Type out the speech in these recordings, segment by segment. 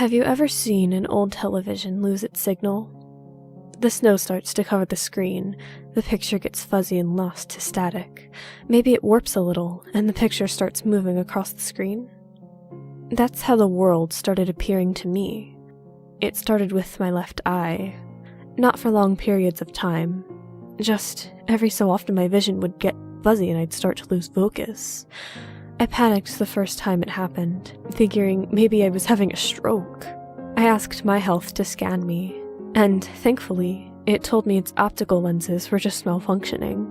Have you ever seen an old television lose its signal? The snow starts to cover the screen, the picture gets fuzzy and lost to static. Maybe it warps a little, and the picture starts moving across the screen. That's how the world started appearing to me. It started with my left eye. Not for long periods of time. Just every so often my vision would get fuzzy and I'd start to lose focus. I panicked the first time it happened, figuring maybe I was having a stroke. I asked my health to scan me, and thankfully, it told me its optical lenses were just malfunctioning.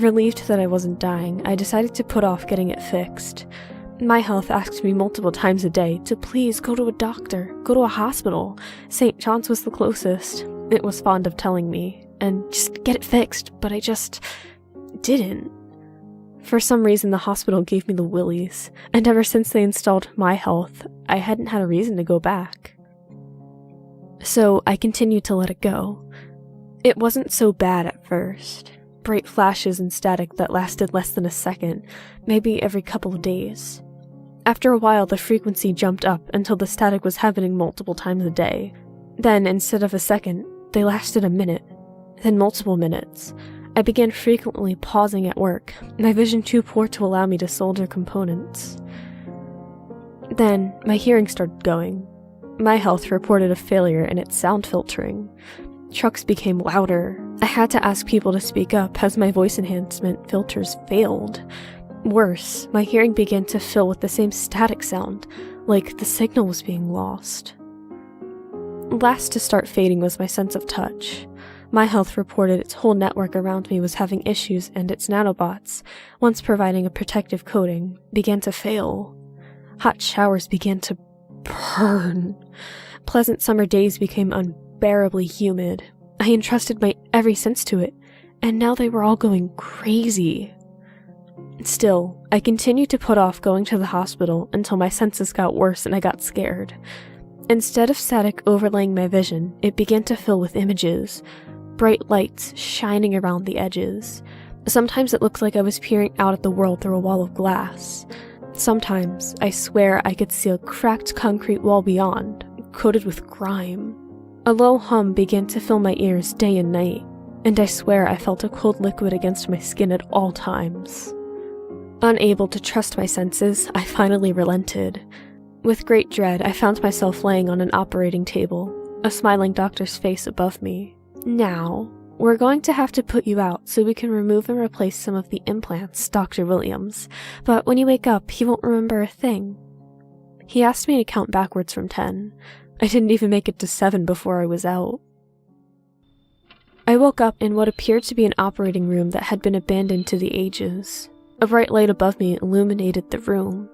Relieved that I wasn't dying, I decided to put off getting it fixed. My health asked me multiple times a day to please go to a doctor, go to a hospital. St. John's was the closest. It was fond of telling me, and just get it fixed, but I just didn't. For some reason, the hospital gave me the willies, and ever since they installed my health, I hadn't had a reason to go back. So I continued to let it go. It wasn't so bad at first. Bright flashes and static that lasted less than a second, maybe every couple of days. After a while, the frequency jumped up until the static was happening multiple times a day. Then, instead of a second, they lasted a minute, then multiple minutes. I began frequently pausing at work, my vision too poor to allow me to solder components. Then, my hearing started going. My health reported a failure in its sound filtering. Trucks became louder. I had to ask people to speak up as my voice enhancement filters failed. Worse, my hearing began to fill with the same static sound, like the signal was being lost. Last to start fading was my sense of touch. My health reported its whole network around me was having issues, and its nanobots, once providing a protective coating, began to fail. Hot showers began to burn. Pleasant summer days became unbearably humid. I entrusted my every sense to it, and now they were all going crazy. Still, I continued to put off going to the hospital until my senses got worse and I got scared. Instead of static overlaying my vision, it began to fill with images. Bright lights shining around the edges. Sometimes it looked like I was peering out at the world through a wall of glass. Sometimes, I swear I could see a cracked concrete wall beyond, coated with grime. A low hum began to fill my ears day and night, and I swear I felt a cold liquid against my skin at all times. Unable to trust my senses, I finally relented. With great dread, I found myself laying on an operating table, a smiling doctor's face above me. Now, we're going to have to put you out so we can remove and replace some of the implants, Dr. Williams, but when you wake up, you won't remember a thing. He asked me to count backwards from 10. I didn't even make it to 7 before I was out. I woke up in what appeared to be an operating room that had been abandoned to the ages. A bright light above me illuminated the room.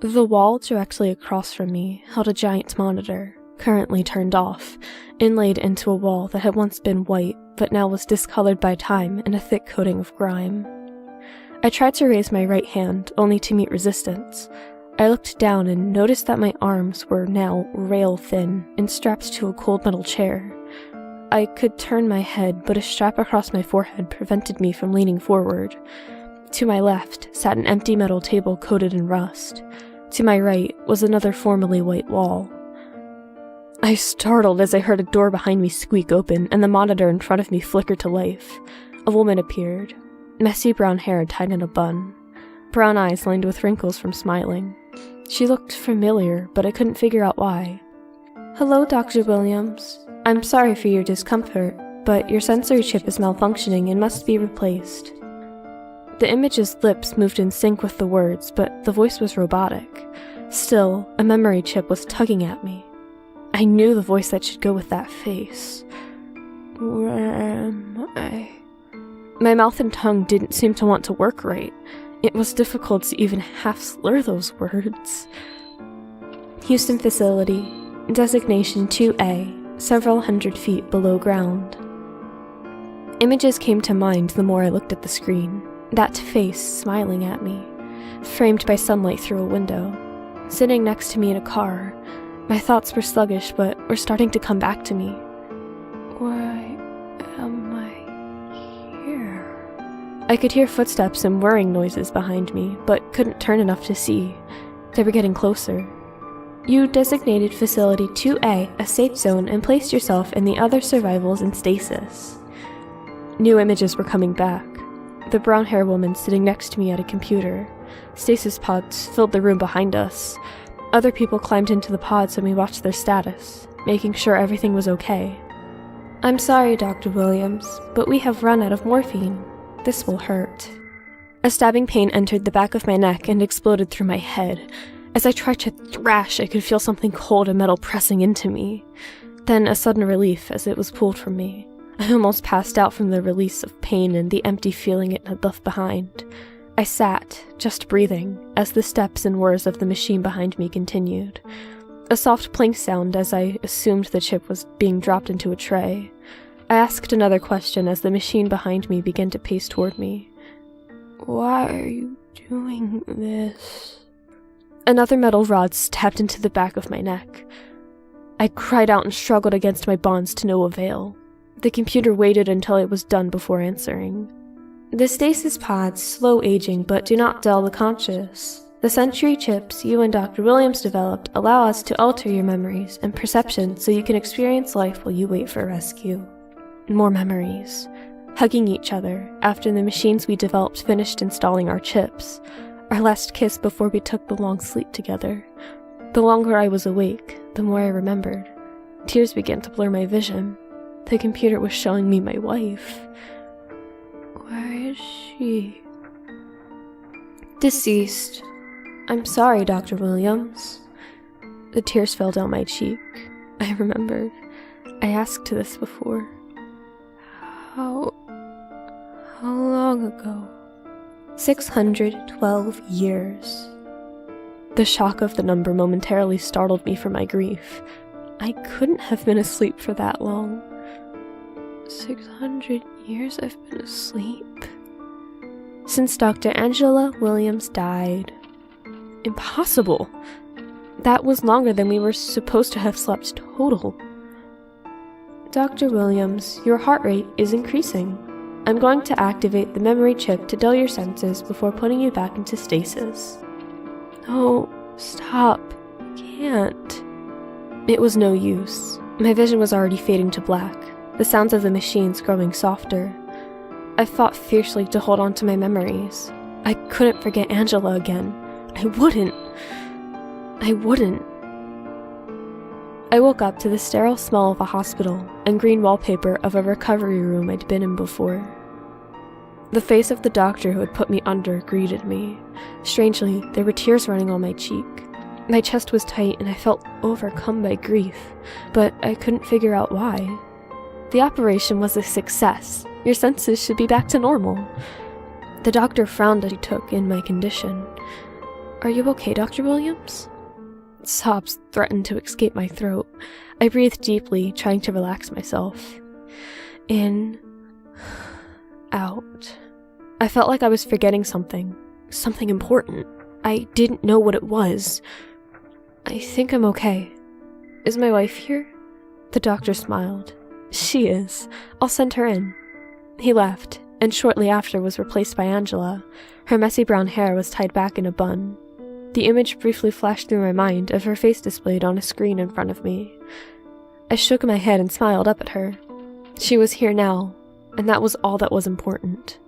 The wall directly across from me held a giant monitor, currently turned off, inlaid into a wall that had once been white, but now was discolored by time and a thick coating of grime. I tried to raise my right hand, only to meet resistance. I looked down and noticed that my arms were now rail-thin and strapped to a cold metal chair. I could turn my head, but a strap across my forehead prevented me from leaning forward. To my left sat an empty metal table coated in rust. To my right was another formerly white wall. I startled as I heard a door behind me squeak open and the monitor in front of me flicker to life. A woman appeared, messy brown hair tied in a bun, brown eyes lined with wrinkles from smiling. She looked familiar, but I couldn't figure out why. "Hello, Dr. Williams. I'm sorry for your discomfort, but your sensory chip is malfunctioning and must be replaced." The image's lips moved in sync with the words, but the voice was robotic. Still, a memory chip was tugging at me. I knew the voice that should go with that face. Where am I? My mouth and tongue didn't seem to want to work right. It was difficult to even half slur those words. Houston facility, designation 2A, several hundred feet below ground. Images came to mind the more I looked at the screen. That face smiling at me, framed by sunlight through a window, sitting next to me in a car. My thoughts were sluggish, but were starting to come back to me. Why am I here? I could hear footsteps and whirring noises behind me, but couldn't turn enough to see. They were getting closer. You designated Facility 2A a safe zone and placed yourself and the other survivals in stasis. New images were coming back. The brown-haired woman sitting next to me at a computer. Stasis pods filled the room behind us. Other people climbed into the pods and we watched their status, making sure everything was okay. "I'm sorry, Dr. Williams, but we have run out of morphine. This will hurt." A stabbing pain entered the back of my neck and exploded through my head. As I tried to thrash, I could feel something cold and metal pressing into me. Then a sudden relief as it was pulled from me. I almost passed out from the release of pain and the empty feeling it had left behind. I sat, just breathing, as the steps and whirs of the machine behind me continued. A soft plink sound as I assumed the chip was being dropped into a tray. I asked another question as the machine behind me began to pace toward me. "Why are you doing this?" Another metal rod stabbed into the back of my neck. I cried out and struggled against my bonds to no avail. The computer waited until it was done before answering. "The stasis pods slow aging but do not dull the conscious. The sensory chips you and Dr. Williams developed allow us to alter your memories and perception so you can experience life while you wait for rescue." More memories. Hugging each other after the machines we developed finished installing our chips. Our last kiss before we took the long sleep together. The longer I was awake, the more I remembered. Tears began to blur my vision. The computer was showing me my wife. "Where is she?" "Deceased. I'm sorry, Dr. Williams." The tears fell down my cheek. I remembered. I asked this before. How long ago?" 612 years. The shock of the number momentarily startled me from my grief. I couldn't have been asleep for that long. 600 years I've been asleep? Since Dr. Angela Williams died. Impossible! That was longer than we were supposed to have slept total. "Dr. Williams, your heart rate is increasing. I'm going to activate the memory chip to dull your senses before putting you back into stasis." "No, stop. I can't." It was no use. My vision was already fading to black, the sounds of the machines growing softer. I fought fiercely to hold on to my memories. I couldn't forget Angela again. I wouldn't. I woke up to the sterile smell of a hospital and green wallpaper of a recovery room I'd been in before. The face of the doctor who had put me under greeted me. Strangely, there were tears running on my cheek. My chest was tight and I felt overcome by grief, but I couldn't figure out why. "The operation was a success. Your senses should be back to normal." The doctor frowned as he took in my condition. "Are you okay, Dr. Williams?" Sobs threatened to escape my throat. I breathed deeply, trying to relax myself. In, out. I felt like I was forgetting something important. I didn't know what it was. "I think I'm okay. Is my wife here?" The doctor smiled. "She is. I'll send her in." He left, and shortly after was replaced by Angela. Her messy brown hair was tied back in a bun. The image briefly flashed through my mind of her face displayed on a screen in front of me. I shook my head and smiled up at her. She was here now, and that was all that was important.